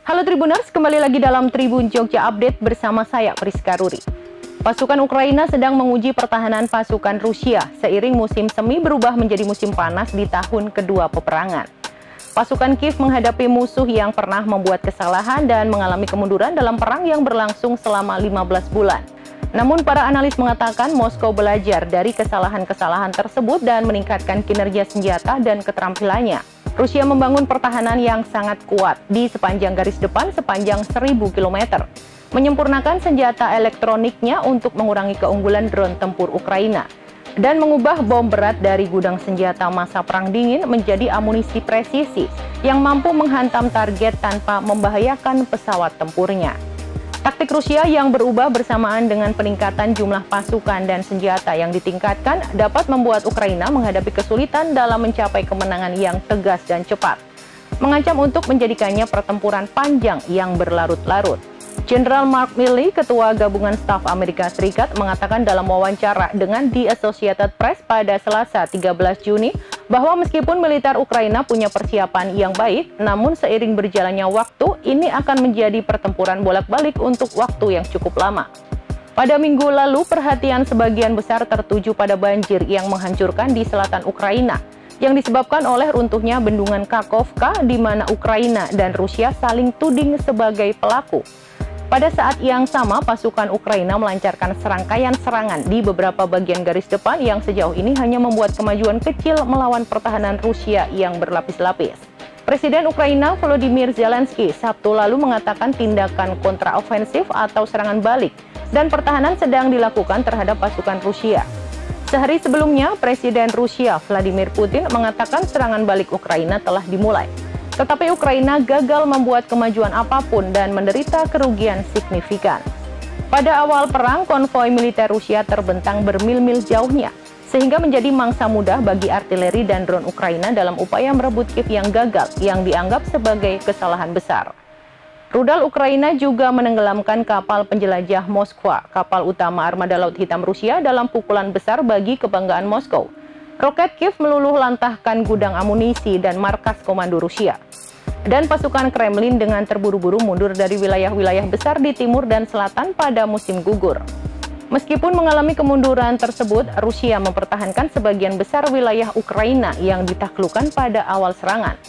Halo Tribuners, kembali lagi dalam Tribun Jogja Update bersama saya Priska Ruri. Pasukan Ukraina sedang menguji pertahanan pasukan Rusia seiring musim semi berubah menjadi musim panas di tahun kedua peperangan. Pasukan Kiev menghadapi musuh yang pernah membuat kesalahan dan mengalami kemunduran dalam perang yang berlangsung selama 15 bulan. Namun para analis mengatakan Moskow belajar dari kesalahan-kesalahan tersebut dan meningkatkan kinerja senjata dan keterampilannya. Rusia membangun pertahanan yang sangat kuat di sepanjang garis depan sepanjang 1.000 km, menyempurnakan senjata elektroniknya untuk mengurangi keunggulan drone tempur Ukraina, dan mengubah bom berat dari gudang senjata masa perang dingin menjadi amunisi presisi yang mampu menghantam target tanpa membahayakan pesawat tempurnya. Taktik Rusia yang berubah bersamaan dengan peningkatan jumlah pasukan dan senjata yang ditingkatkan dapat membuat Ukraina menghadapi kesulitan dalam mencapai kemenangan yang tegas dan cepat, mengancam untuk menjadikannya pertempuran panjang yang berlarut-larut. Jenderal Mark Milley, Ketua Gabungan Staf Amerika Serikat, mengatakan dalam wawancara dengan The Associated Press pada Selasa 13 Juni bahwa meskipun militer Ukraina punya persiapan yang baik, namun seiring berjalannya waktu, ini akan menjadi pertempuran bolak-balik untuk waktu yang cukup lama. Pada minggu lalu, perhatian sebagian besar tertuju pada banjir yang menghancurkan di selatan Ukraina, yang disebabkan oleh runtuhnya bendungan Kakhovka, di mana Ukraina dan Rusia saling tuding sebagai pelaku. Pada saat yang sama, pasukan Ukraina melancarkan serangkaian serangan di beberapa bagian garis depan yang sejauh ini hanya membuat kemajuan kecil melawan pertahanan Rusia yang berlapis-lapis. Presiden Ukraina Volodymyr Zelensky Sabtu lalu mengatakan tindakan kontraofensif atau serangan balik dan pertahanan sedang dilakukan terhadap pasukan Rusia. Sehari sebelumnya, Presiden Rusia Vladimir Putin mengatakan serangan balik Ukraina telah dimulai. Tetapi Ukraina gagal membuat kemajuan apapun dan menderita kerugian signifikan. Pada awal perang, konvoi militer Rusia terbentang bermil-mil jauhnya, sehingga menjadi mangsa mudah bagi artileri dan drone Ukraina dalam upaya merebut Kiev yang gagal, yang dianggap sebagai kesalahan besar. Rudal Ukraina juga menenggelamkan kapal penjelajah Moskwa, kapal utama armada Laut Hitam Rusia, dalam pukulan besar bagi kebanggaan Moskow. Roket Kiev meluluh lantahkan gudang amunisi dan markas komando Rusia. Dan pasukan Kremlin dengan terburu-buru mundur dari wilayah-wilayah besar di timur dan selatan pada musim gugur. Meskipun mengalami kemunduran tersebut, Rusia mempertahankan sebagian besar wilayah Ukraina yang ditaklukkan pada awal serangan.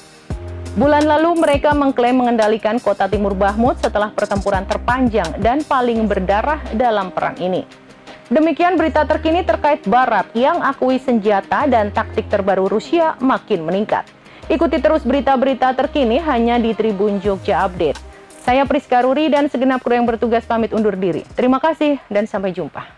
Bulan lalu mereka mengklaim mengendalikan kota timur Bakhmut setelah pertempuran terpanjang dan paling berdarah dalam perang ini. Demikian berita terkini terkait Barat yang akui senjata dan taktik terbaru Rusia makin meningkat. Ikuti terus berita-berita terkini hanya di Tribun Jogja Update. Saya Priska Ruri dan segenap kru yang bertugas pamit undur diri. Terima kasih dan sampai jumpa.